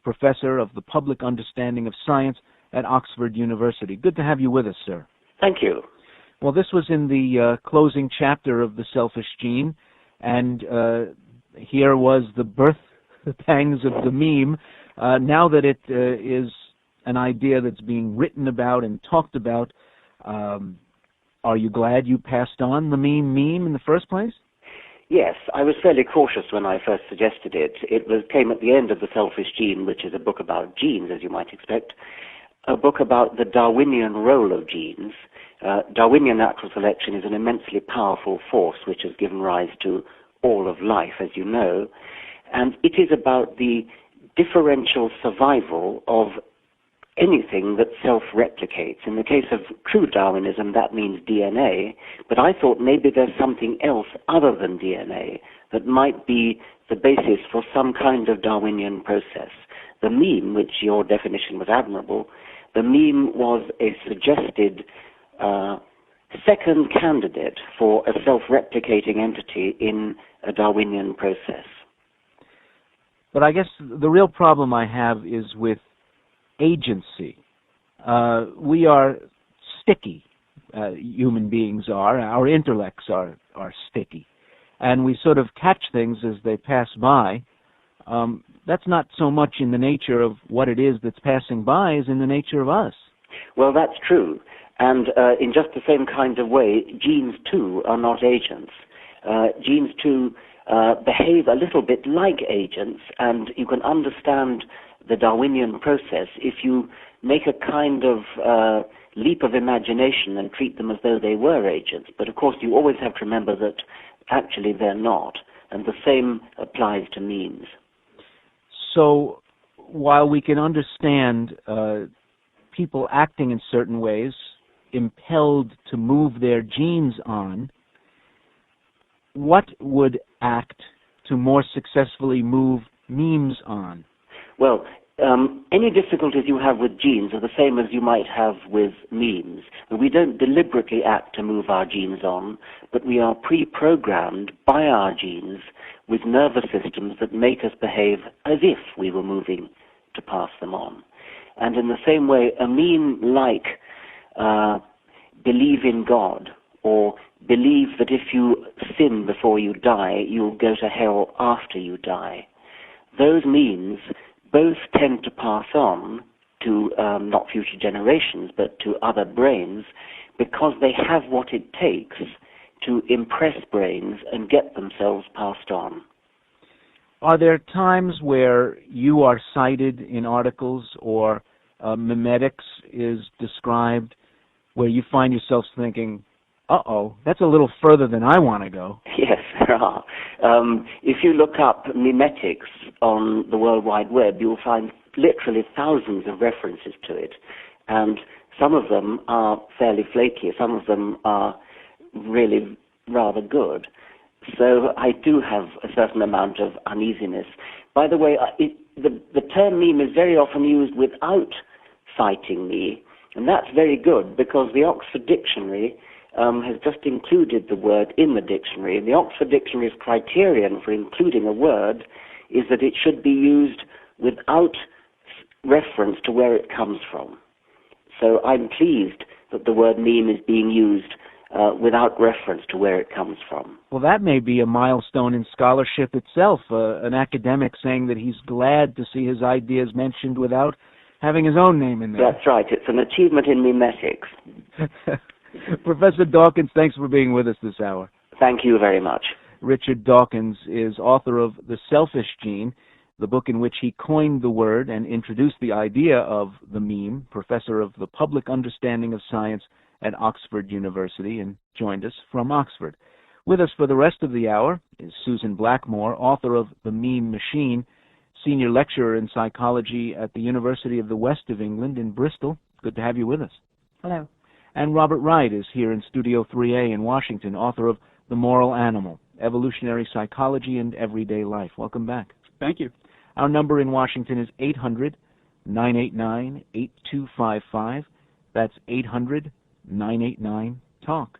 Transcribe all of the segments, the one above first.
Professor of the Public Understanding of Science at Oxford University. Good to have you with us, sir. Thank you. Well, this was in the closing chapter of The Selfish Gene, and here was the birth pangs of the meme. Now that it is an idea that's being written about and talked about, are you glad you passed on the meme in the first place? Yes, I was fairly cautious when I first suggested it. Came at the end of The Selfish Gene, which is a book about genes, as you might expect, a book about the Darwinian role of genes. Darwinian natural selection is an immensely powerful force which has given rise to all of life, as you know, and it is about the differential survival of anything that self-replicates. In the case of true Darwinism, that means DNA, but I thought maybe there's something else other than DNA that might be the basis for some kind of Darwinian process. The meme, which your definition was admirable, the meme was a suggested second candidate for a self-replicating entity in a Darwinian process. But I guess the real problem I have is with agency. We are sticky, human beings are. Our intellects are sticky. And we sort of catch things as they pass by. That's not so much in the nature of what it is that's passing by as in the nature of us. Well, that's true. And in just the same kind of way, genes, too, are not agents. Genes, too, behave a little bit like agents, and you can understand the Darwinian process if you make a kind of leap of imagination and treat them as though they were agents. But, of course, you always have to remember that actually they're not, and the same applies to memes. So while we can understand people acting in certain ways, impelled to move their genes on, what would act to more successfully move memes on? Well, any difficulties you have with genes are the same as you might have with memes. We don't deliberately act to move our genes on, but we are pre-programmed by our genes with nervous systems that make us behave as if we were moving to pass them on. And in the same way, a meme like believe in God, or believe that if you sin before you die, you'll go to hell after you die. Those memes both tend to pass on to not future generations, but to other brains, because they have what it takes to impress brains and get themselves passed on. Are there times where you are cited in articles or memetics is described where you find yourself thinking, uh-oh, that's a little further than I want to go? Yes, there are. If you look up memetics on the World Wide Web, you'll find literally thousands of references to it. And some of them are fairly flaky. Some of them are really rather good. So I do have a certain amount of uneasiness. By the way, the term meme is very often used without citing me, and that's very good because the Oxford Dictionary has just included the word in the dictionary. The Oxford Dictionary's criterion for including a word is that it should be used without reference to where it comes from. So I'm pleased that the word meme is being used without reference to where it comes from. Well, that may be a milestone in scholarship itself, an academic saying that he's glad to see his ideas mentioned without having his own name in there. That's right. It's an achievement in memetics. Professor Dawkins, thanks for being with us this hour. Thank you very much. Richard Dawkins is author of The Selfish Gene, the book in which he coined the word and introduced the idea of the meme, professor of the Public Understanding of Science at Oxford University, and joined us from Oxford. With us for the rest of the hour is Susan Blackmore, author of The Meme Machine, senior lecturer in psychology at the University of the West of England in Bristol. Good to have you with us. Hello. And Robert Wright is here in Studio 3A in Washington, author of The Moral Animal, Evolutionary Psychology and Everyday Life. Welcome back. Thank you. Our number in Washington is 800-989-8255. That's 800-989-TALK.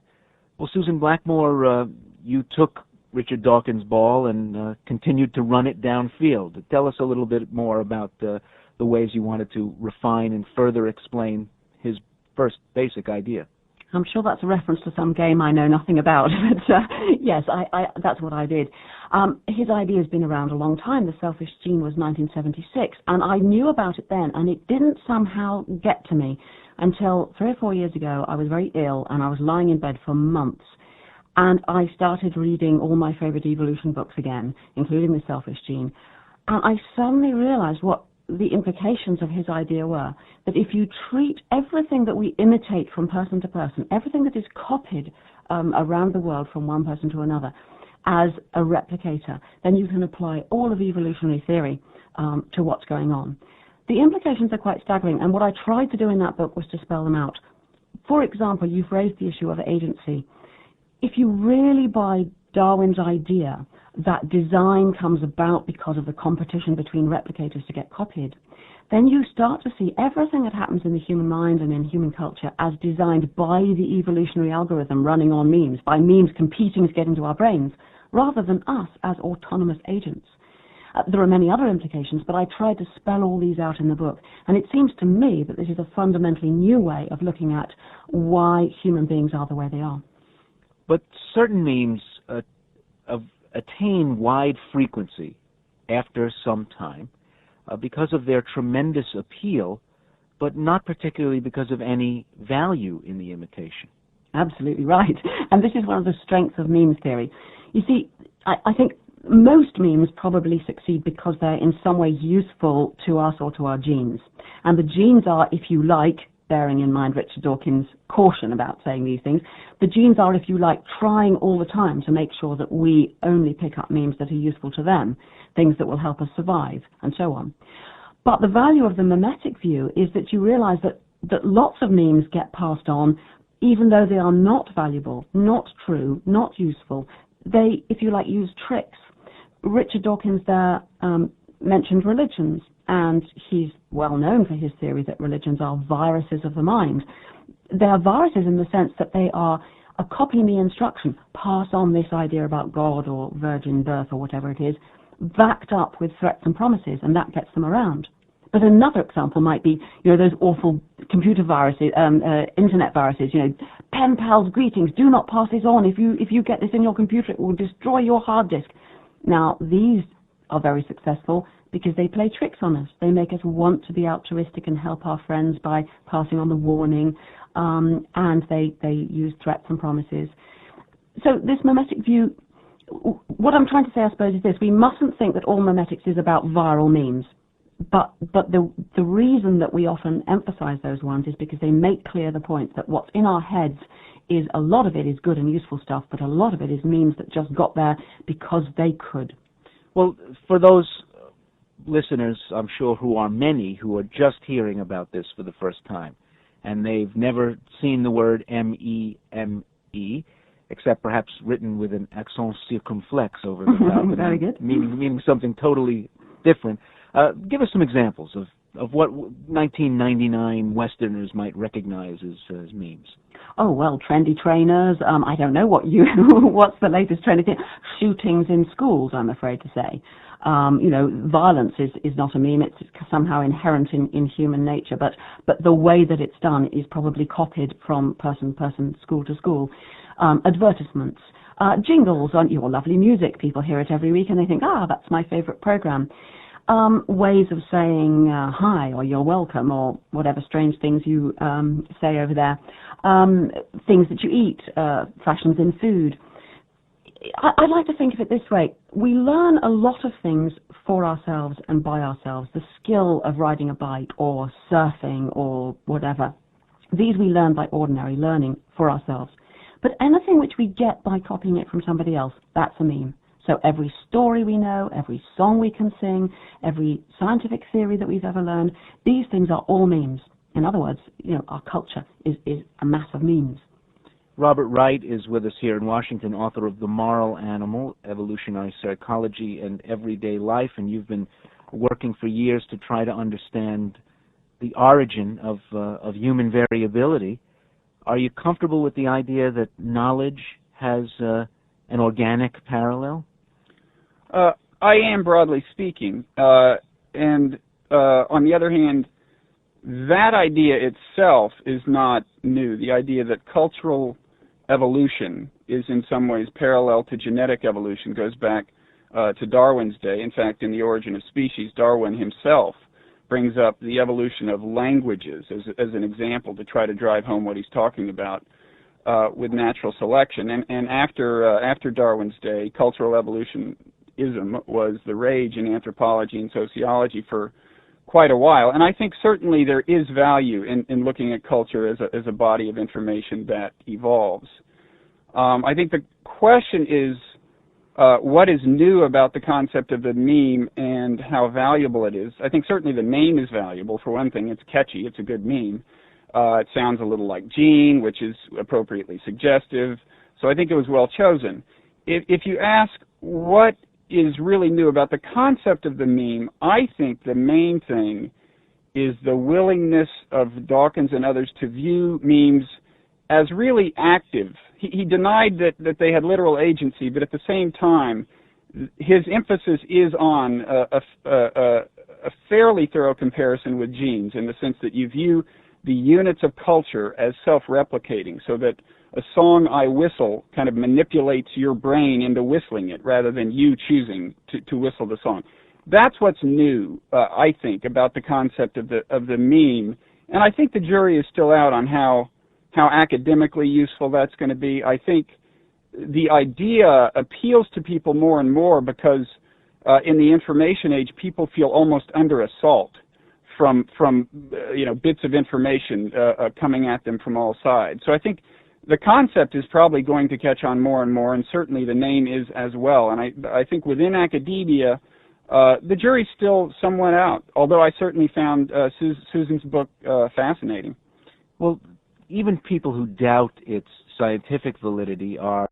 Well, Susan Blackmore, you took Richard Dawkins' ball and continued to run it downfield. Tell us a little bit more about the ways you wanted to refine and further explain his first basic idea. I'm sure that's a reference to some game I know nothing about, but yes, that's what I did. His idea has been around a long time. The selfish gene was 1976, and I knew about it then, and it didn't somehow get to me until 3 or 4 years ago. I was very ill, and I was lying in bed for months, and I started reading all my favorite evolution books again, including The Selfish Gene, and I suddenly realized what the implications of his idea were, that if you treat everything that we imitate from person to person, everything that is copied around the world from one person to another, as a replicator, then you can apply all of evolutionary theory to what's going on. The implications are quite staggering, and what I tried to do in that book was to spell them out. For example, you've raised the issue of agency. If you really buy Darwin's idea that design comes about because of the competition between replicators to get copied, then you start to see everything that happens in the human mind and in human culture as designed by the evolutionary algorithm running on memes, by memes competing to get into our brains, rather than us as autonomous agents. There are many other implications, but I tried to spell all these out in the book, and it seems to me that this is a fundamentally new way of looking at why human beings are the way they are. But certain memes attain wide frequency after some time because of their tremendous appeal, but not particularly because of any value in the imitation. Absolutely right. And this is one of the strengths of memes theory. You see, I think most memes probably succeed because they're in some way useful to us or to our genes. And the genes are, if you like, bearing in mind Richard Dawkins' caution about saying these things, the genes are, if you like, trying all the time to make sure that we only pick up memes that are useful to them, things that will help us survive, and so on. But the value of the mimetic view is that you realize that lots of memes get passed on, even though they are not valuable, not true, not useful. They, if you like, use tricks. Richard Dawkins there mentioned religions, and he's well known for his theory that religions are viruses of the mind. They are viruses in the sense that they are a copy me instruction, pass on this idea about God or virgin birth or whatever it is, backed up with threats and promises, and that gets them around. But another example might be, those awful computer viruses, internet viruses, pen pals greetings, do not pass this on. If you get this in your computer, it will destroy your hard disk. Now, these are very successful because they play tricks on us. They make us want to be altruistic and help our friends by passing on the warning, and they use threats and promises. So this mimetic view, what I'm trying to say, I suppose, is this. We mustn't think that all mimetics is about viral memes. But the reason that we often emphasize those ones is because they make clear the point that what's in our heads is a lot of it is good and useful stuff, but a lot of it is memes that just got there because they could. Well, for those listeners, I'm sure, who are many, who are just hearing about this for the first time, and they've never seen the word M-E-M-E, except perhaps written with an accent circumflex over the top. Very good. Meaning something totally different. Give us some examples of what 1999 Westerners might recognize as memes. Oh, well, trendy trainers. I don't know what's the latest trendy thing. Shootings in schools, I'm afraid to say. Violence is not a meme. It's somehow inherent in human nature. But the way that it's done is probably copied from person to person, school to school. Advertisements. Jingles on your lovely music. People hear it every week and they think, that's my favorite program. Ways of saying hi or you're welcome or whatever strange things you say over there. Things that you eat, fashions in food. I'd like to think of it this way. We learn a lot of things for ourselves and by ourselves. The skill of riding a bike or surfing or whatever. These we learn by ordinary learning for ourselves. But anything which we get by copying it from somebody else, that's a meme. So every story we know, every song we can sing, every scientific theory that we've ever learned, these things are all memes. In other words, our culture is a mass of memes. Robert Wright is with us here in Washington, author of The Moral Animal, Evolutionary Psychology and Everyday Life, and you've been working for years to try to understand the origin of human variability. Are you comfortable with the idea that knowledge has an organic parallel? I am, broadly speaking. And on the other hand, that idea itself is not new. The idea that cultural evolution is in some ways parallel to genetic evolution goes back to Darwin's day. In fact, in The Origin of Species, Darwin himself brings up the evolution of languages as an example to try to drive home what he's talking about with natural selection. And after Darwin's day, cultural evolutionism was the rage in anthropology and sociology for quite a while. And I think certainly there is value in looking at culture as a body of information that evolves. I think the question is, what is new about the concept of the meme and how valuable it is? I think certainly the name is valuable. For one thing, it's catchy. It's a good meme. It sounds a little like Gene, which is appropriately suggestive. So I think it was well chosen. If you ask what is really new about the concept of the meme, I think the main thing is the willingness of Dawkins and others to view memes as really active. He denied that they had literal agency, but at the same time, his emphasis is on a fairly thorough comparison with genes, in the sense that you view the units of culture as self-replicating, so that a song I whistle kind of manipulates your brain into whistling it rather than you choosing to whistle the song. That's what's new, I think, about the concept of the meme. And I think the jury is still out on how academically useful that's going to be. I think the idea appeals to people more and more because in the information age, people feel almost under assault from bits of information coming at them from all sides. So I think the concept is probably going to catch on more and more, and certainly the name is as well. And I think within academia, the jury's still somewhat out, although I certainly found Susan's book fascinating. Well, even people who doubt its scientific validity are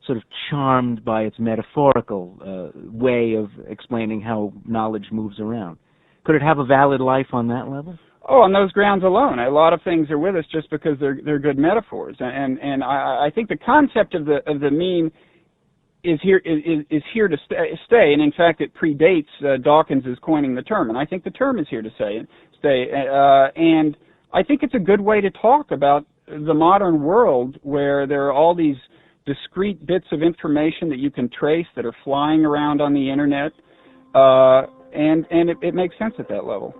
sort of charmed by its metaphorical way of explaining how knowledge moves around. Could it have a valid life on that level? Oh, on those grounds alone. A lot of things are with us just because they're good metaphors. And I think the concept of the meme is here to stay. And in fact, it predates Dawkins' coining the term. And I think the term is here to stay. And I think it's a good way to talk about the modern world, where there are all these discrete bits of information that you can trace that are flying around on the internet, and it makes sense at that level.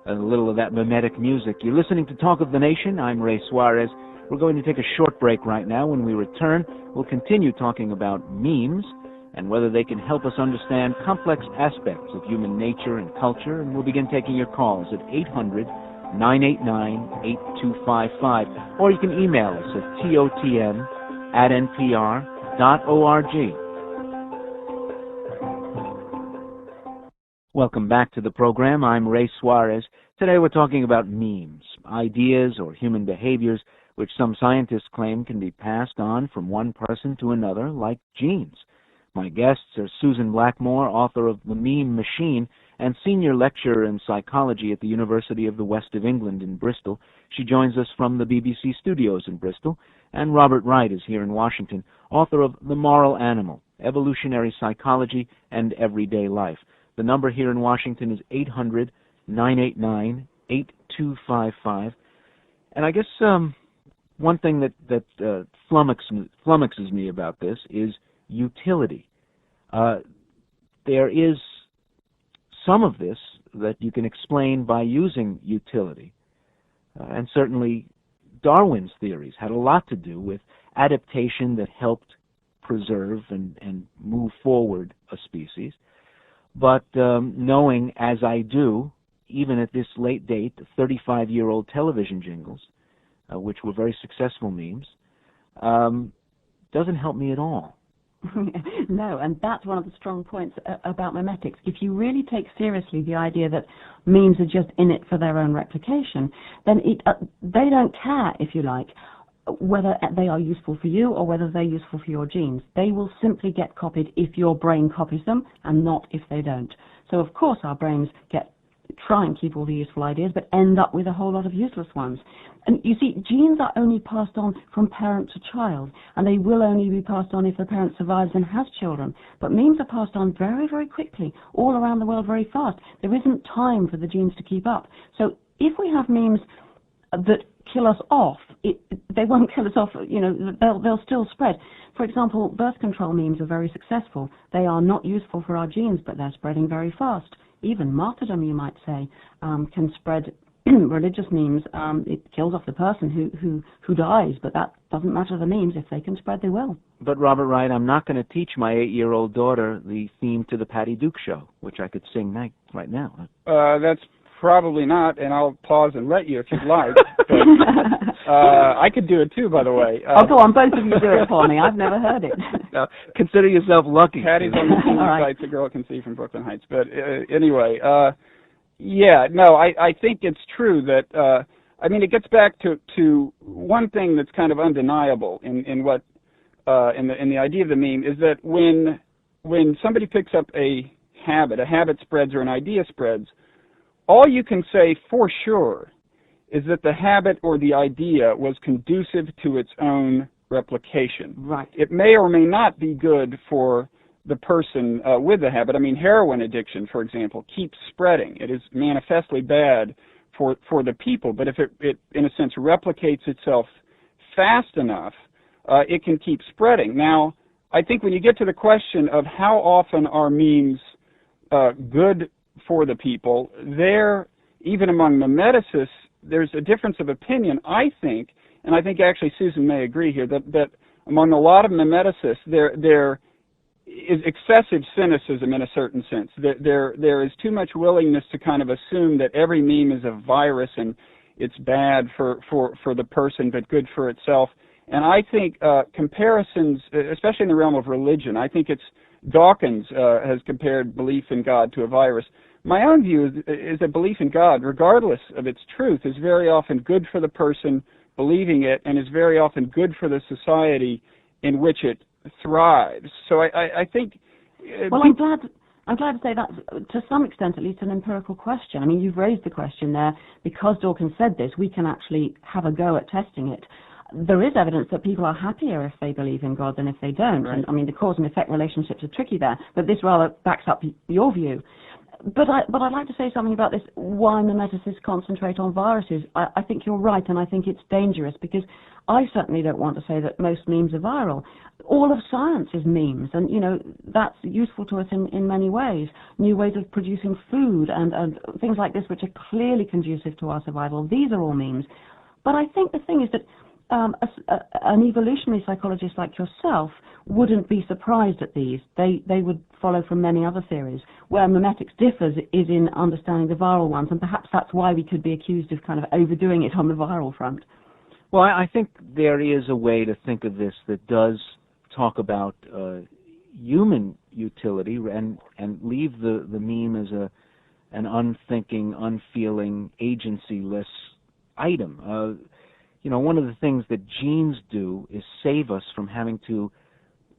A little of that mimetic music. You're listening to Talk of the Nation. I'm Ray Suarez. We're going to take a short break right now. When we return, we'll continue talking about memes and whether they can help us understand complex aspects of human nature and culture, and we'll begin taking your calls at 800-989-8255, or you can email us at totn@npr.org. Welcome back to the program. I'm Ray Suarez. Today we're talking about memes, ideas or human behaviors which some scientists claim can be passed on from one person to another like genes. My guests are Susan Blackmore, author of The Meme Machine, and senior lecturer in psychology at the University of the West of England in Bristol. She joins us from the BBC studios in Bristol. And Robert Wright is here in Washington, author of The Moral Animal, Evolutionary Psychology and Everyday Life. The number here in Washington is 800-989-8255. And I guess one thing that flummoxes me about this is utility. There is some of this that you can explain by using utility. And certainly Darwin's theories had a lot to do with adaptation that helped preserve and move forward a species. But knowing, as I do, even at this late date, 35-year-old television jingles, which were very successful memes, doesn't help me at all. No, and that's one of the strong points about memetics. If you really take seriously the idea that memes are just in it for their own replication, then they don't care, if you like, whether they are useful for you or whether they're useful for your genes. They will simply get copied if your brain copies them and not if they don't. So, of course, our brains get try and keep all the useful ideas, but end up with a whole lot of useless ones. And you see, genes are only passed on from parent to child, and they will only be passed on if the parent survives and has children. But memes are passed on very, very quickly, all around the world very fast. There isn't time for the genes to keep up. So if we have memes that kill us off, they won't kill us off, they'll still spread. For example, birth control memes are very successful. They are not useful for our genes, but they're spreading very fast. Even martyrdom, you might say, can spread. Religious memes, it kills off the person who dies, but that doesn't matter to the memes. If they can spread, they will. But Robert Wright, I'm not going to teach my 8-year-old daughter the theme to the Patty Duke Show, which I could sing right now. That's probably not, and I'll pause and let you if you'd like. But, I could do it too, by the way. Go on, both of you do it for me. I've never heard it. Consider yourself lucky. Patty's on the team right. site, the girl can see from Brooklyn Heights. But anyway, I think it's true that, it gets back to one thing that's kind of undeniable in the idea of the meme is that when somebody picks up a habit spreads or an idea spreads, all you can say for sure is that the habit or the idea was conducive to its own replication. Right. It may or may not be good for the person with the habit. Heroin addiction, for example, keeps spreading. It is manifestly bad for the people, but if it in a sense replicates itself fast enough, it can keep spreading. Now, I think when you get to the question of how often are memes good for the people, even among memeticists, there's a difference of opinion, I think, and I think actually Susan may agree here, that among a lot of memeticists, there is excessive cynicism in a certain sense. There is too much willingness to kind of assume that every meme is a virus and it's bad for the person but good for itself. And I think comparisons, especially in the realm of religion, I think Dawkins has compared belief in God to a virus. My own view is that belief in God, regardless of its truth, is very often good for the person believing it and is very often good for the society in which it thrives. So I think... Well, I'm glad to say that's, to some extent, at least an empirical question. You've raised the question there. Because Dawkins said this, we can actually have a go at testing it. There is evidence that people are happier if they believe in God than if they don't. Right. And, the cause and effect relationships are tricky there, but this rather backs up your view. But I'd like to say something about this, why memeticists concentrate on viruses. I think you're right, and I think it's dangerous, because I certainly don't want to say that most memes are viral. All of science is memes, and, that's useful to us in many ways. New ways of producing food and things like this, which are clearly conducive to our survival. These are all memes. But I think the thing is that an evolutionary psychologist like yourself wouldn't be surprised at these. They would follow from many other theories. Where memetics differs is in understanding the viral ones, and perhaps that's why we could be accused of kind of overdoing it on the viral front. Well, I think there is a way to think of this that does talk about human utility and leave the meme as an unthinking, unfeeling, agency-less item. One of the things that genes do is save us from having to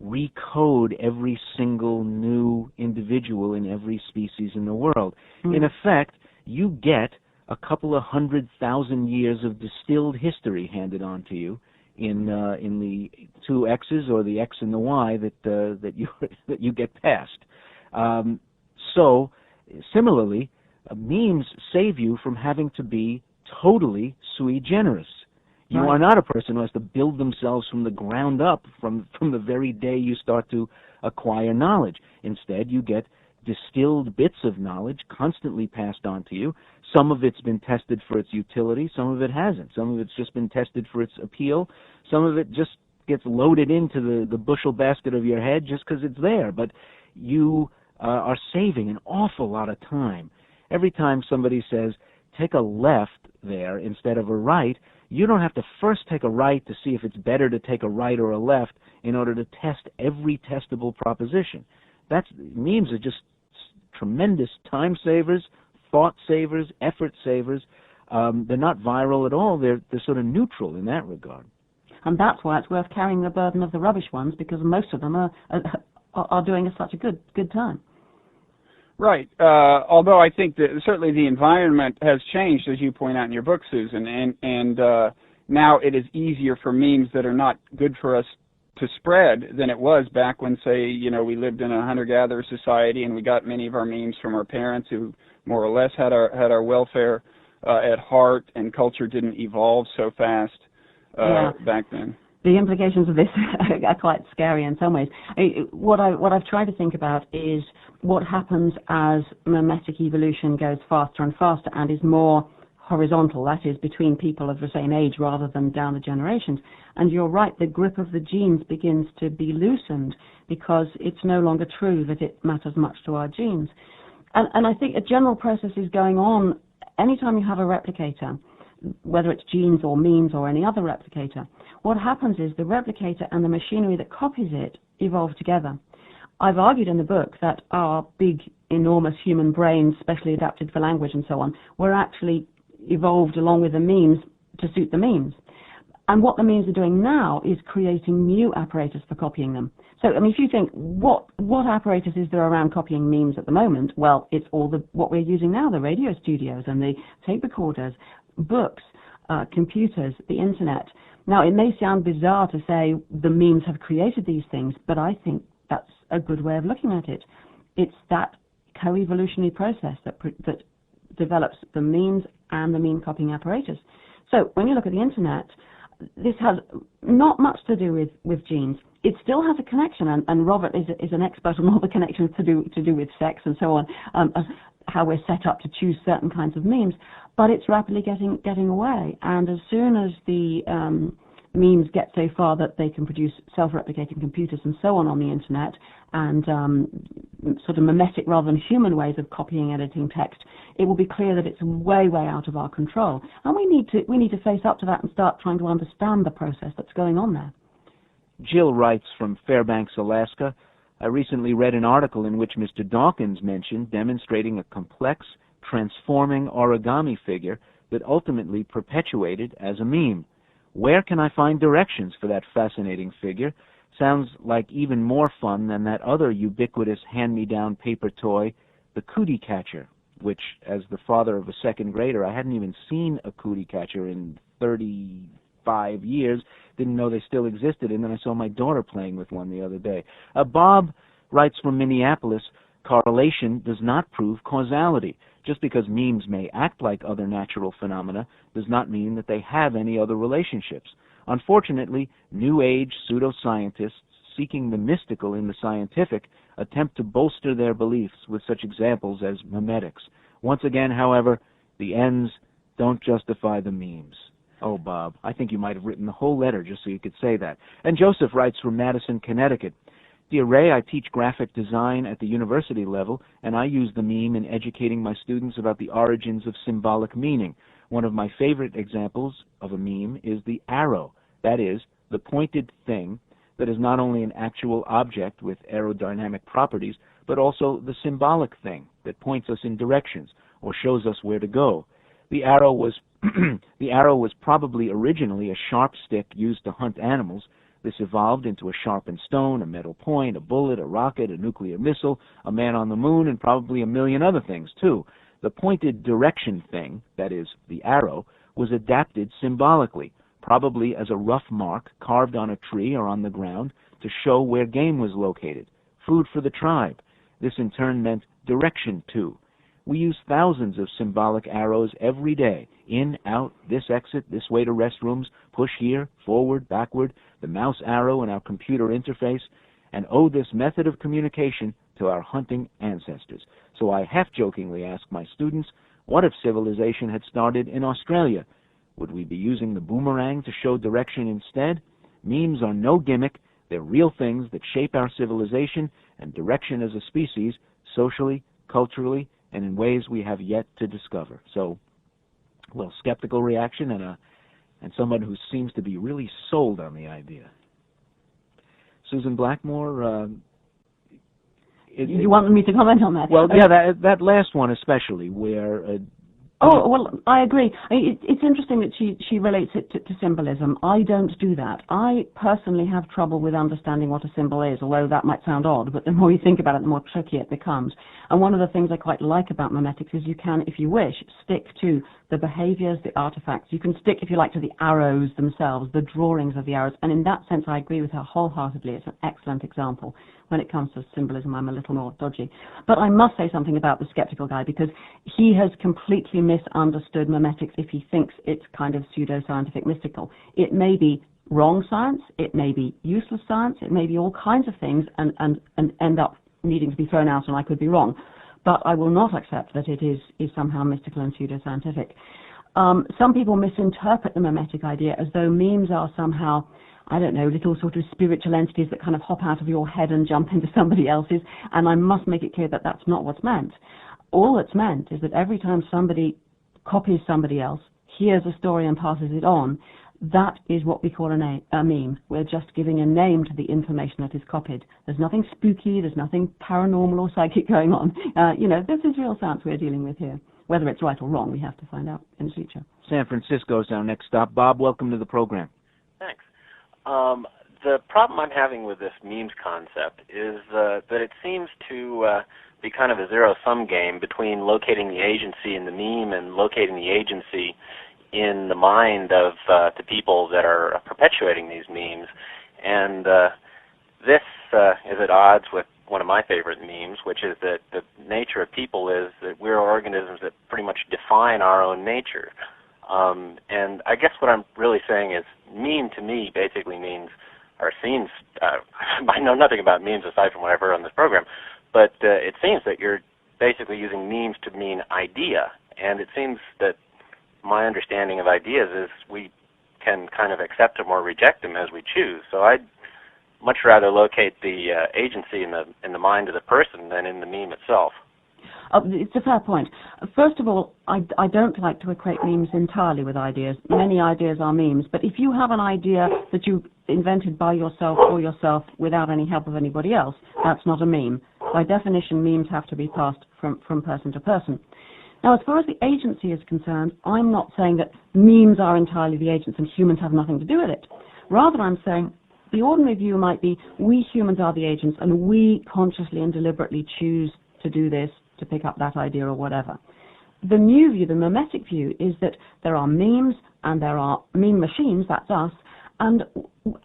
recode every single new individual in every species in the world. Mm. In effect, you get a couple of 100,000 years of distilled history handed on to you in the two X's or the X and the Y that you get passed. So, similarly, memes save you from having to be totally sui generis. You are not a person who has to build themselves from the ground up from the very day you start to acquire knowledge. Instead, you get distilled bits of knowledge constantly passed on to you. Some of it's been tested for its utility, some of it hasn't. Some of it's just been tested for its appeal. Some of it just gets loaded into the bushel basket of your head just because it's there. But you are saving an awful lot of time. Every time somebody says, take a left there instead of a right, you don't have to first take a right to see if it's better to take a right or a left in order to test every testable proposition. Memes are just tremendous time savers, thought savers, effort savers. They're not viral at all. They're sort of neutral in that regard. And that's why it's worth carrying the burden of the rubbish ones, because most of them are doing us such a good time. Right. Although I think that certainly the environment has changed, as you point out in your book, Susan, and now it is easier for memes that are not good for us to spread than it was back when, say, we lived in a hunter-gatherer society and we got many of our memes from our parents who more or less had our welfare at heart, and culture didn't evolve so fast back then. The implications of this are quite scary in some ways. What I've tried to think about is what happens as mimetic evolution goes faster and faster and is more horizontal, that is, between people of the same age rather than down the generations. And you're right, the grip of the genes begins to be loosened because it's no longer true that it matters much to our genes. And I think a general process is going on anytime you have a replicator, whether it's genes or memes or any other replicator. What happens is the replicator and the machinery that copies it evolve together. I've argued in the book that our big, enormous human brains, specially adapted for language and so on, were actually evolved along with the memes to suit the memes. And what the memes are doing now is creating new apparatus for copying them. So, I mean, if you think, what apparatus is there around copying memes at the moment? Well, it's all what we're using now, the radio studios and the tape recorders, books, computers, the internet. Now, it may sound bizarre to say the memes have created these things, but I think that's a good way of looking at it. It's that co-evolutionary process that develops the memes and the meme copying apparatus. So when you look at the internet, this has not much to do with genes. It still has a connection, and Robert is an expert on all the connections to do with sex and so on, how we're set up to choose certain kinds of memes, but it's rapidly getting away. And as soon as the memes get so far that they can produce self-replicating computers and so on the internet, and sort of mimetic rather than human ways of copying, editing text, it will be clear that it's way out of our control. And we need to face up to that and start trying to understand the process that's going on there. Jill writes from Fairbanks, Alaska, I recently read an article in which Mr. Dawkins mentioned demonstrating a complex, transforming origami figure that ultimately perpetuated as a meme. Where can I find directions for that fascinating figure? Sounds like even more fun than that other ubiquitous hand-me-down paper toy, the cootie catcher, which, as the father of a second grader, I hadn't even seen a cootie catcher in 35 years, didn't know they still existed, and then I saw my daughter playing with one the other day. Bob writes from Minneapolis, correlation does not prove causality. Just because memes may act like other natural phenomena does not mean that they have any other relationships. Unfortunately, New Age pseudoscientists seeking the mystical in the scientific attempt to bolster their beliefs with such examples as memetics. Once again, however, the ends don't justify the memes. Oh, Bob, I think you might have written the whole letter just so you could say that. And Joseph writes from Madison, Connecticut. Dear Ray, I teach graphic design at the university level, and I use the meme in educating my students about the origins of symbolic meaning. One of my favorite examples of a meme is the arrow, that is, the pointed thing that is not only an actual object with aerodynamic properties, but also the symbolic thing that points us in directions or shows us where to go. The arrow was probably originally a sharp stick used to hunt animals. This evolved into a sharpened stone, a metal point, a bullet, a rocket, a nuclear missile, a man on the moon, and probably a million other things, too. The pointed direction thing, that is, the arrow, was adapted symbolically, probably as a rough mark carved on a tree or on the ground to show where game was located, food for the tribe. This in turn meant direction to. We use thousands of symbolic arrows every day, in, out, this exit, this way to restrooms, push here, forward, backward, the mouse arrow in our computer interface, and owe this method of communication to our hunting ancestors. So I half-jokingly ask my students, what if civilization had started in Australia? Would we be using the boomerang to show direction instead? Memes are no gimmick. They're real things that shape our civilization and direction as a species, socially, culturally, and in ways we have yet to discover. So, well, skeptical reaction and someone who seems to be really sold on the idea. Susan Blackmore, you want me to comment on that? Well, yeah, that last one especially, where Oh, well, I agree. It's interesting that she relates it to symbolism. I don't do that. I personally have trouble with understanding what a symbol is, although that might sound odd, but the more you think about it, the more tricky it becomes. And one of the things I quite like about memetics is you can, if you wish, stick to the behaviors, the artifacts. You can stick, if you like, to the arrows themselves, the drawings of the arrows. And in that sense, I agree with her wholeheartedly. It's an excellent example. When it comes to symbolism, I'm a little more dodgy. But I must say something about the skeptical guy, because he has completely misunderstood memetics if he thinks it's kind of pseudo-scientific mystical. It may be wrong science, it may be useless science, it may be all kinds of things and end up needing to be thrown out, and I could be wrong. But I will not accept that it is somehow mystical and pseudo-scientific. Some people misinterpret the memetic idea as though memes are somehow, I don't know, little sort of spiritual entities that kind of hop out of your head and jump into somebody else's, and I must make it clear that that's not what's meant. All that's meant is that every time somebody copies somebody else, hears a story and passes it on, that is what we call a meme. We're just giving a name to the information that is copied. There's nothing spooky, there's nothing paranormal or psychic going on. This is real science we're dealing with here. Whether it's right or wrong, we have to find out in the future. San Francisco is our next stop. Bob, welcome to the program. Thanks. The problem I'm having with this memes concept is that it seems to be kind of a zero-sum game between locating the agency in the meme and locating the agency in the mind of the people that are perpetuating these memes. And this is at odds with one of my favorite memes, which is that the nature of people is that we're organisms that pretty much define our own nature. And I guess what I'm really saying is meme to me basically means, or seems, I know nothing about memes aside from what I've heard on this program, but it seems that you're basically using memes to mean idea. And it seems that my understanding of ideas is we can kind of accept them or reject them as we choose. So I'd much rather locate the agency in the mind of the person than in the meme itself. It's a fair point. First of all, I don't like to equate memes entirely with ideas. Many ideas are memes, but if you have an idea that you invented by yourself for yourself without any help of anybody else, that's not a meme. By definition, memes have to be passed from person to person. Now, as far as the agency is concerned, I'm not saying that memes are entirely the agents and humans have nothing to do with it. Rather, I'm saying the ordinary view might be we humans are the agents and we consciously and deliberately choose to do this, to pick up that idea or whatever. The new view, the memetic view, is that there are memes and there are meme machines, that's us, and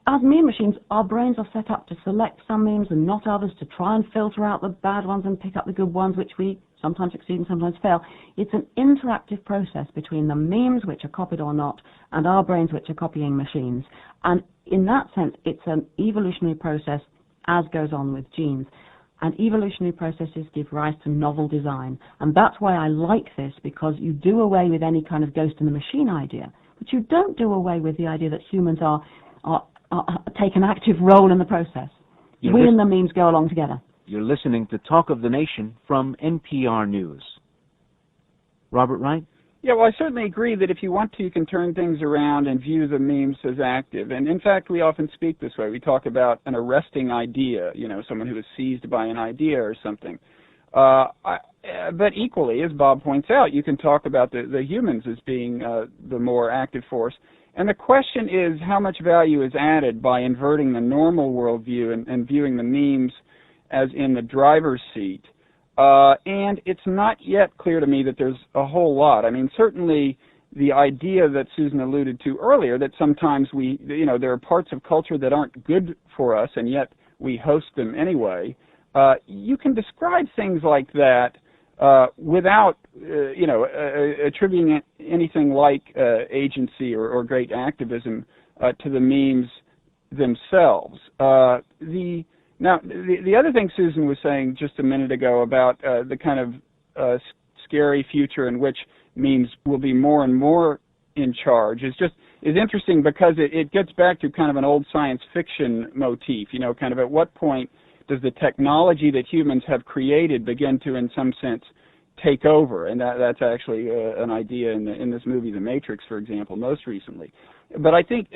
as meme machines, our brains are set up to select some memes and not others, to try and filter out the bad ones and pick up the good ones, which we sometimes succeed and sometimes fail. It's an interactive process between the memes, which are copied or not, and our brains, which are copying machines. And in that sense, it's an evolutionary process, as goes on with genes. And evolutionary processes give rise to novel design. And that's why I like this, because you do away with any kind of ghost in the machine idea, but you don't do away with the idea that humans take an active role in the process. We and the memes go along together. You're listening to Talk of the Nation from NPR News. Robert Wright? Yeah, well, I certainly agree that if you want to, you can turn things around and view the memes as active. And in fact, we often speak this way. We talk about an arresting idea, someone who is seized by an idea or something. But equally, as Bob points out, you can talk about the humans as being the more active force. And the question is how much value is added by inverting the normal worldview and viewing the memes as in the driver's seat. And it's not yet clear to me that there's a whole lot. I mean, certainly the idea that Susan alluded to earlier, that sometimes there are parts of culture that aren't good for us, and yet we host them anyway. You can describe things like that without, attributing anything like agency or great activism to the memes themselves. Now, the other thing Susan was saying just a minute ago about the kind of scary future in which memes will be more and more in charge is interesting, because it gets back to kind of an old science fiction motif, kind of at what point does the technology that humans have created begin to, in some sense, take over? And that's actually an idea in this movie, The Matrix, for example, most recently. But I think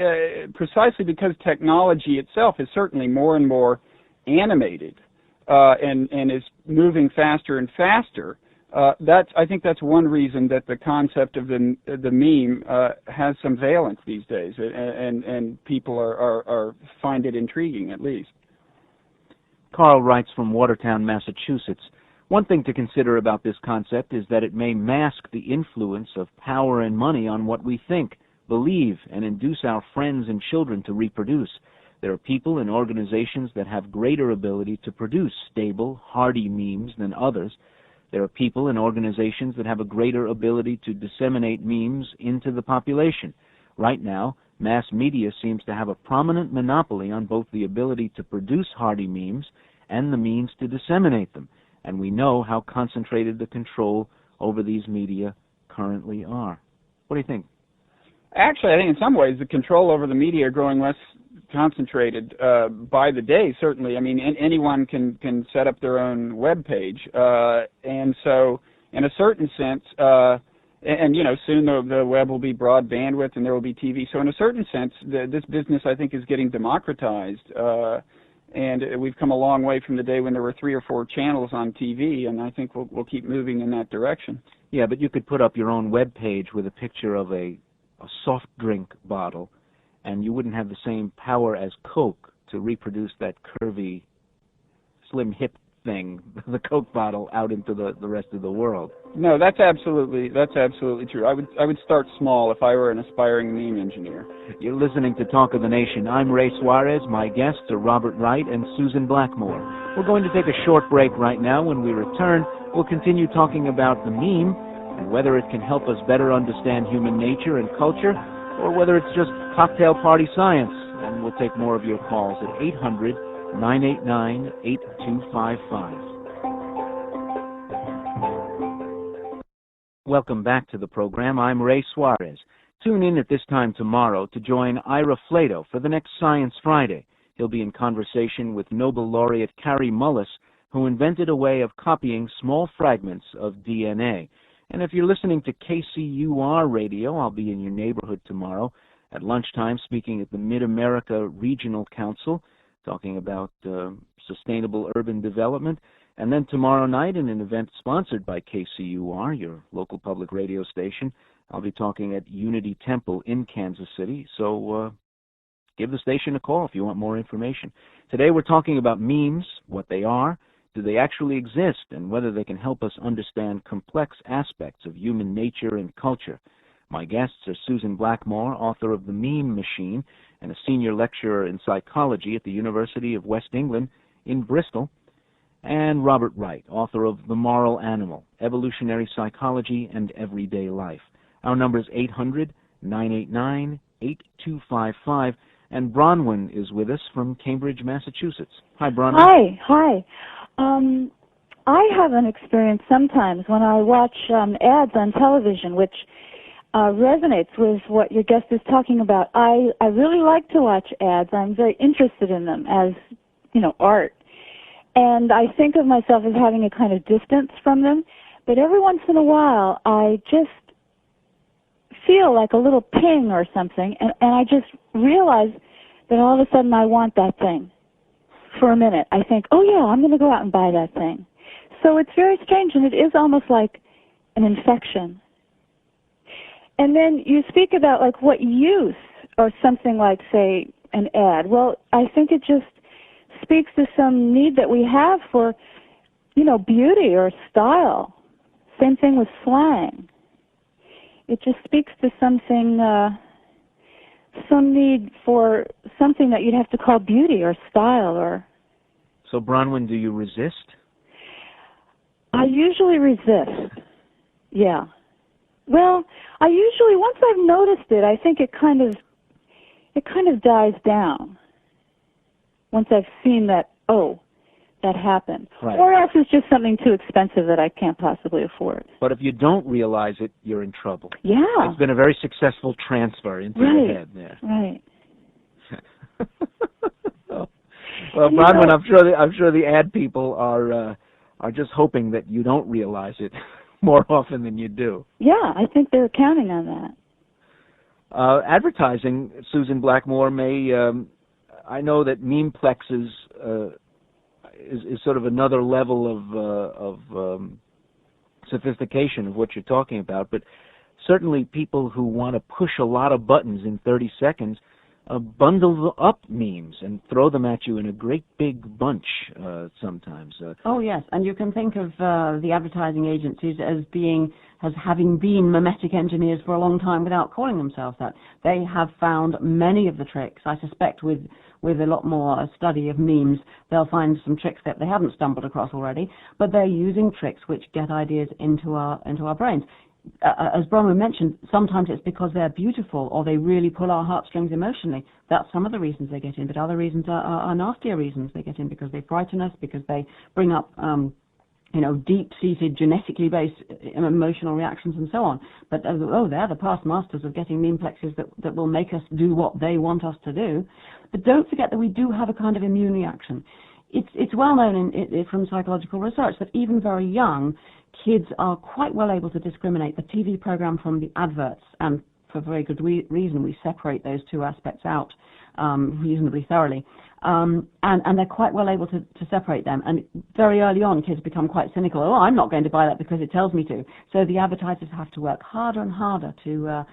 precisely because technology itself is certainly more and more animated and is moving faster and faster, I think that's one reason that the concept of the meme has some valence these days, and people are find it intriguing at least. Carl writes from Watertown, Massachusetts. One thing to consider about this concept is that it may mask the influence of power and money on what we think, believe, and induce our friends and children to reproduce. There are people and organizations that have greater ability to produce stable, hardy memes than others. There are people and organizations that have a greater ability to disseminate memes into the population. Right now, mass media seems to have a prominent monopoly on both the ability to produce hardy memes and the means to disseminate them, and we know how concentrated the control over these media currently are. What do you think? Actually, I think in some ways the control over the media are growing less concentrated by the day, certainly. I mean, anyone can set up their own web page, and so in a certain sense, and you know, soon the web will be broad bandwidth and there will be TV. So in a certain sense, this business, I think, is getting democratized, and we've come a long way from the day when there were 3 or 4 channels on TV, and I think we'll keep moving in that direction. Yeah, but you could put up your own web page with a picture of a soft drink bottle, and you wouldn't have the same power as Coke to reproduce that curvy, slim, hip thing, the Coke bottle, out into the rest of the world. No, that's absolutely true. I would start small if I were an aspiring meme engineer. You're listening to Talk of the Nation. I'm Ray Suarez. My guests are Robert Wright and Susan Blackmore. We're going to take a short break right now. When we return, we'll continue talking about the meme and whether it can help us better understand human nature and culture, or whether it's just cocktail party science. And we'll take more of your calls at 800-989-8255. Welcome back to the program. I'm Ray Suarez. Tune in at this time tomorrow to join Ira Flato for the next Science Friday. He'll be in conversation with Nobel laureate Kary Mullis, who invented a way of copying small fragments of DNA. And if you're listening to KCUR radio, I'll be in your neighborhood tomorrow at lunchtime speaking at the Mid-America Regional Council, talking about sustainable urban development. And then tomorrow night in an event sponsored by KCUR, your local public radio station, I'll be talking at Unity Temple in Kansas City. So give the station a call if you want more information. Today we're talking about memes, what they are, do they actually exist, and whether they can help us understand complex aspects of human nature and culture. My guests are Susan Blackmore, author of The Meme Machine, and a senior lecturer in psychology at the University of West England in Bristol, and Robert Wright, author of The Moral Animal, Evolutionary Psychology and Everyday Life. Our number is 800-989-8255, and Bronwyn is with us from Cambridge, Massachusetts. Hi, Bronwyn. Hi. I have an experience sometimes when I watch ads on television, which resonates with what your guest is talking about. I really like to watch ads. I'm very interested in them as, art. And I think of myself as having a kind of distance from them. But every once in a while, I just feel like a little ping or something, and I just realize that all of a sudden I want that thing. For a minute, I think, oh yeah, I'm going to go out and buy that thing. So it's very strange, and it is almost like an infection. And then you speak about like what use, or something like, say, an ad. Well, I think it just speaks to some need that we have for, beauty or style. Same thing with slang. It just speaks to something, some need for something that you'd have to call beauty or style. Or. So, Bronwyn, do you resist? I usually resist. Yeah. Well, I usually, once I've noticed it, I think it kind of dies down. Once I've seen that, oh, that happened. Right. Or else it's just something too expensive that I can't possibly afford. But if you don't realize it, you're in trouble. Yeah. It's been a very successful transfer into your head there. Right. Well, Bronwyn, I'm sure the ad people are just hoping that you don't realize it more often than you do. Yeah, I think they're counting on that. Advertising, Susan Blackmore, may I know that memeplex is sort of another level of sophistication of what you're talking about, but certainly people who want to push a lot of buttons in 30 seconds bundle up memes and throw them at you in a great big bunch sometimes. Oh yes, and you can think of the advertising agencies as having been mimetic engineers for a long time without calling themselves that. They have found many of the tricks. I suspect with a lot more study of memes, they'll find some tricks that they haven't stumbled across already, but they're using tricks which get ideas into our brains. As Bronwyn mentioned, sometimes it's because they're beautiful or they really pull our heartstrings emotionally. That's some of the reasons they get in, but other reasons are nastier reasons they get in, because they frighten us, because they bring up deep-seated, genetically based emotional reactions and so on. But they're the past masters of getting memeplexes that will make us do what they want us to do. But don't forget that we do have a kind of immune reaction. It's well known from psychological research that even very young kids are quite well able to discriminate the TV program from the adverts, and for very good reason we separate those two aspects out reasonably thoroughly. And they're quite well able to separate them. And very early on, kids become quite cynical. Oh, I'm not going to buy that because it tells me to. So the advertisers have to work harder and harder to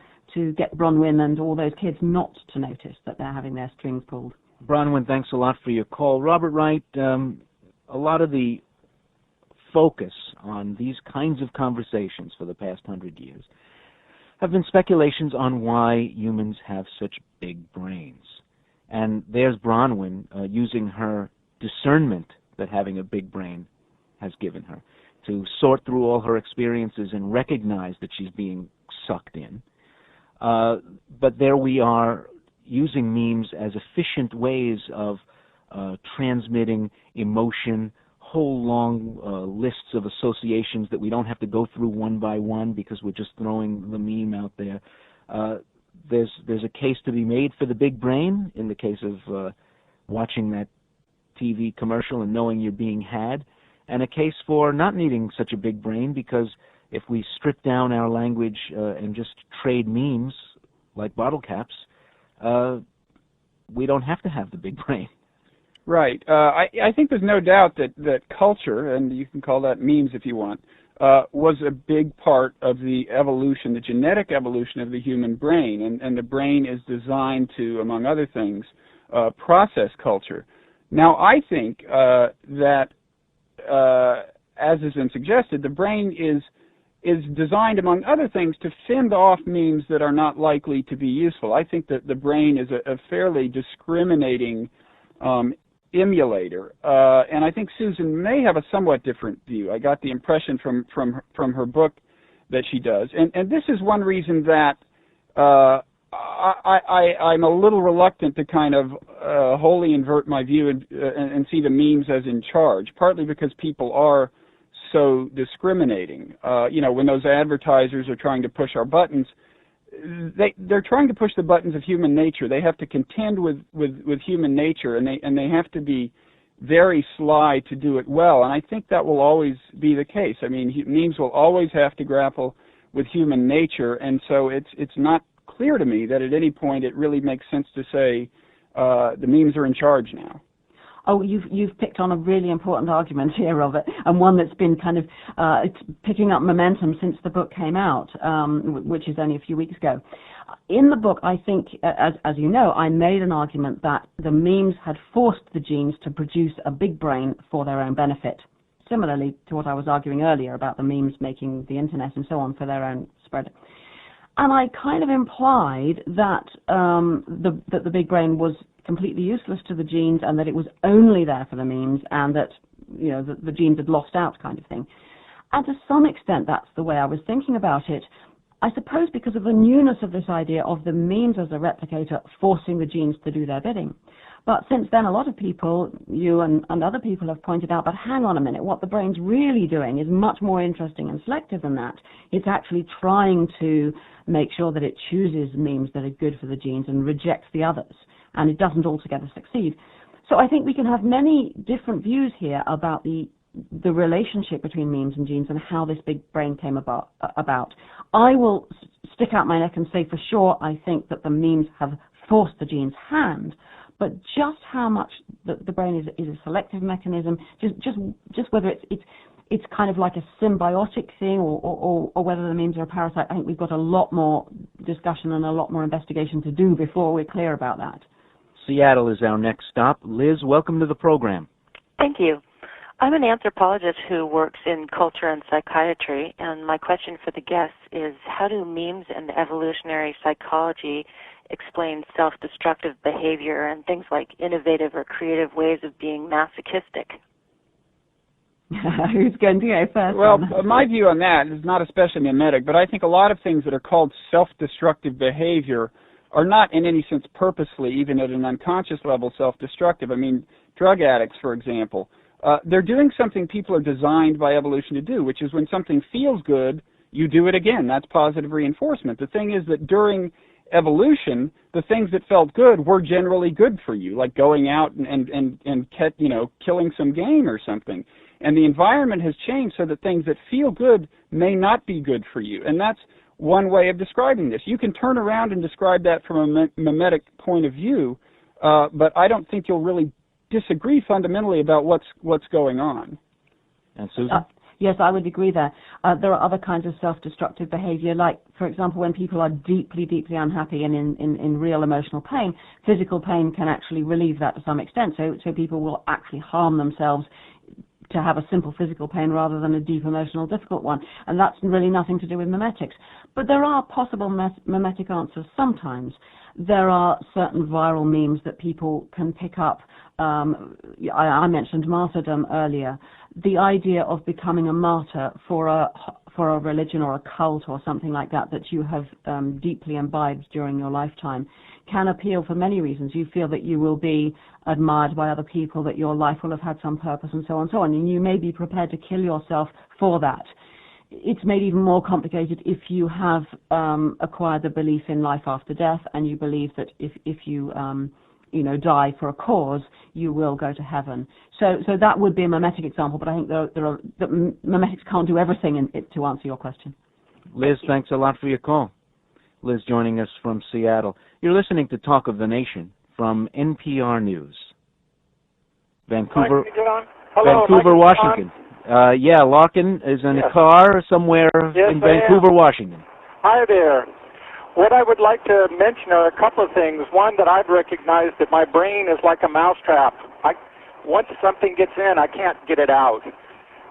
get Bronwyn and all those kids not to notice that they're having their strings pulled. Bronwyn, thanks a lot for your call. Robert Wright, a lot of the focus on these kinds of conversations for the past 100 years have been speculations on why humans have such big brains. And there's Bronwyn using her discernment that having a big brain has given her to sort through all her experiences and recognize that she's being sucked in. But there we are using memes as efficient ways of transmitting emotion, whole long lists of associations that we don't have to go through one by one because we're just throwing the meme out there. There's a case to be made for the big brain in the case of watching that TV commercial and knowing you're being had, and a case for not needing such a big brain, because if we strip down our language and just trade memes like bottle caps, we don't have to have the big brain. Right. I think there's no doubt that culture, and you can call that memes if you want, was a big part of the evolution, the genetic evolution of the human brain, and the brain is designed to, among other things, process culture. Now, I think that, as has been suggested, the brain is designed, among other things, to fend off memes that are not likely to be useful. I think that the brain is a fairly discriminating emulator, and I think Susan may have a somewhat different view. I got the impression from her book that she does, and this is one reason that I'm a little reluctant to kind of wholly invert my view and see the memes as in charge, partly because people are so discriminating. When those advertisers are trying to push our buttons, they're trying to push the buttons of human nature. They have to contend with human nature, and they have to be very sly to do it well. And I think that will always be the case. I mean, memes will always have to grapple with human nature, and so it's not clear to me that at any point it really makes sense to say the memes are in charge now. Oh, you've picked on a really important argument here, Robert, and one that's been kind of it's picking up momentum since the book came out, which is only a few weeks ago. In the book, I think, as you know, I made an argument that the memes had forced the genes to produce a big brain for their own benefit, similarly to what I was arguing earlier about the memes making the internet and so on for their own spread. And I kind of implied that that the big brain was completely useless to the genes, and that it was only there for the memes, and that the genes had lost out, kind of thing. And to some extent, that's the way I was thinking about it. I suppose because of the newness of this idea of the memes as a replicator forcing the genes to do their bidding. But since then, a lot of people, you and other people, have pointed out, but hang on a minute, what the brain's really doing is much more interesting and selective than that. It's actually trying to make sure that it chooses memes that are good for the genes and rejects the others, and it doesn't altogether succeed. So I think we can have many different views here about the relationship between memes and genes and how this big brain came about. I will stick out my neck and say for sure I think that the memes have forced the gene's hand, but just how much the brain is a selective mechanism, just whether it's it's kind of like a symbiotic thing, or whether the memes are a parasite. I think we've got a lot more discussion and a lot more investigation to do before we're clear about that. Seattle is our next stop. Liz, welcome to the program. Thank you. I'm an anthropologist who works in culture and psychiatry, and my question for the guests is, how do memes and evolutionary psychology explain self-destructive behavior and things like innovative or creative ways of being masochistic? Who's going to go first? Well, my view on that is not especially mimetic, but I think a lot of things that are called self-destructive behavior are not in any sense purposely, even at an unconscious level, self-destructive. I mean, drug addicts, for example, they're doing something people are designed by evolution to do, which is when something feels good, you do it again. That's positive reinforcement. The thing is that during evolution, the things that felt good were generally good for you, like going out and killing some game or something. And the environment has changed so that things that feel good may not be good for you. And that's one way of describing this. You can turn around and describe that from a mimetic point of view, but I don't think you'll really disagree fundamentally about what's going on. And Susan? Yes, I would agree there. There are other kinds of self-destructive behavior, like, for example, when people are deeply, deeply unhappy and in real emotional pain, physical pain can actually relieve that to some extent. So people will actually harm themselves to have a simple physical pain rather than a deep emotional difficult one. And that's really nothing to do with mimetics. But there are possible mimetic answers sometimes. There are certain viral memes that people can pick up. I mentioned martyrdom earlier. The idea of becoming a martyr for a religion or a cult or something like that you have deeply imbibed during your lifetime can appeal for many reasons. You feel that you will be admired by other people, that your life will have had some purpose, and so on and so on. And you may be prepared to kill yourself for that. It's made even more complicated if you have acquired the belief in life after death, and you believe that if you die for a cause, you will go to heaven. So that would be a mimetic example, but I think that mimetics can't do everything to answer your question. Liz, thanks a lot for your call. Liz joining us from Seattle. You're listening to Talk of the Nation from NPR News. Vancouver, Washington. Larkin is in a car somewhere in Vancouver, Washington. Hi there. What I would like to mention are a couple of things. One, that I've recognized that my brain is like a mousetrap. Once something gets in, I can't get it out.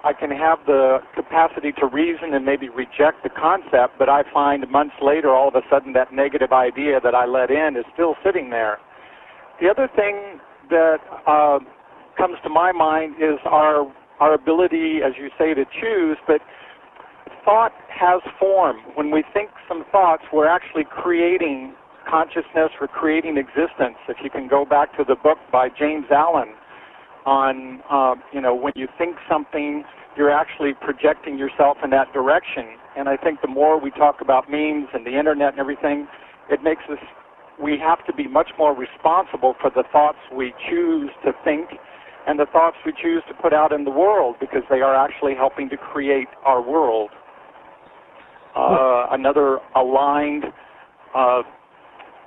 I can have the capacity to reason and maybe reject the concept, but I find months later, all of a sudden, that negative idea that I let in is still sitting there. The other thing that comes to my mind is our ability, as you say, to choose, but thought has form. When we think some thoughts, we're actually creating consciousness, we're creating existence. If you can go back to the book by James Allen on, when you think something, you're actually projecting yourself in that direction. And I think the more we talk about memes and the internet and everything, it makes us, we have to be much more responsible for the thoughts we choose to think and the thoughts we choose to put out in the world, because they are actually helping to create our world. Another aligned,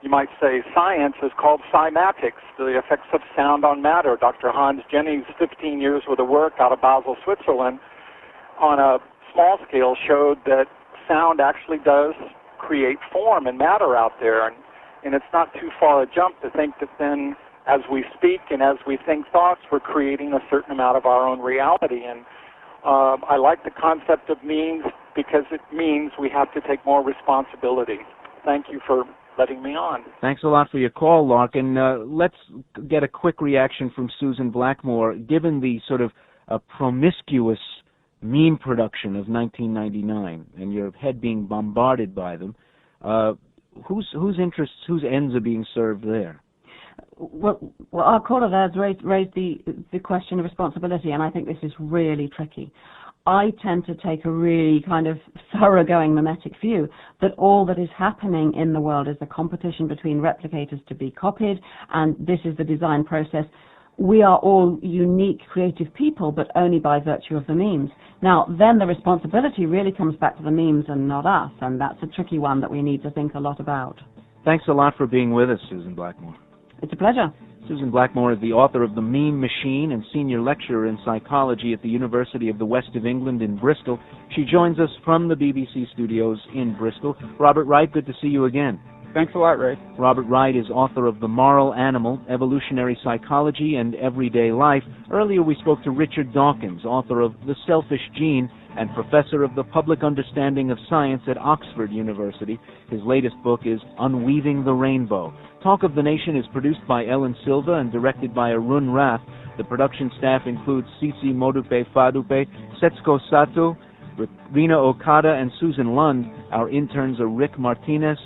you might say, science is called cymatics, the effects of sound on matter. Dr. Hans Jennings, 15 years worth of work out of Basel, Switzerland, on a small scale showed that sound actually does create form and matter out there. And it's not too far a jump to think that then, as we speak and as we think thoughts, we're creating a certain amount of our own reality. And I like the concept of memes because it means we have to take more responsibility. Thank you for letting me on. Thanks a lot for your call, Larkin. Let's get a quick reaction from Susan Blackmore. Given the sort of promiscuous meme production of 1999 and your head being bombarded by them, whose interests, whose ends are being served there? Well, our caller there has raised the question of responsibility, and I think this is really tricky. I tend to take a really kind of thoroughgoing mimetic view that all that is happening in the world is a competition between replicators to be copied, and this is the design process. We are all unique, creative people, but only by virtue of the memes. Now, then the responsibility really comes back to the memes and not us, and that's a tricky one that we need to think a lot about. Thanks a lot for being with us, Susan Blackmore. It's a pleasure. Susan Blackmore is the author of The Meme Machine and senior lecturer in psychology at the University of the West of England in Bristol. She joins us from the BBC studios in Bristol. Robert Wright, good to see you again. Thanks a lot, Ray. Robert Wright is author of The Moral Animal, Evolutionary Psychology and Everyday Life. Earlier we spoke to Richard Dawkins, author of The Selfish Gene and professor of the Public Understanding of Science at Oxford University. His latest book is Unweaving the Rainbow. Talk of the Nation is produced by Ellen Silva and directed by Arun Rath. The production staff includes Cici Modupe Fadupe, Setsuko Sato, Rina Okada, and Susan Lund. Our interns are Rick Martinez,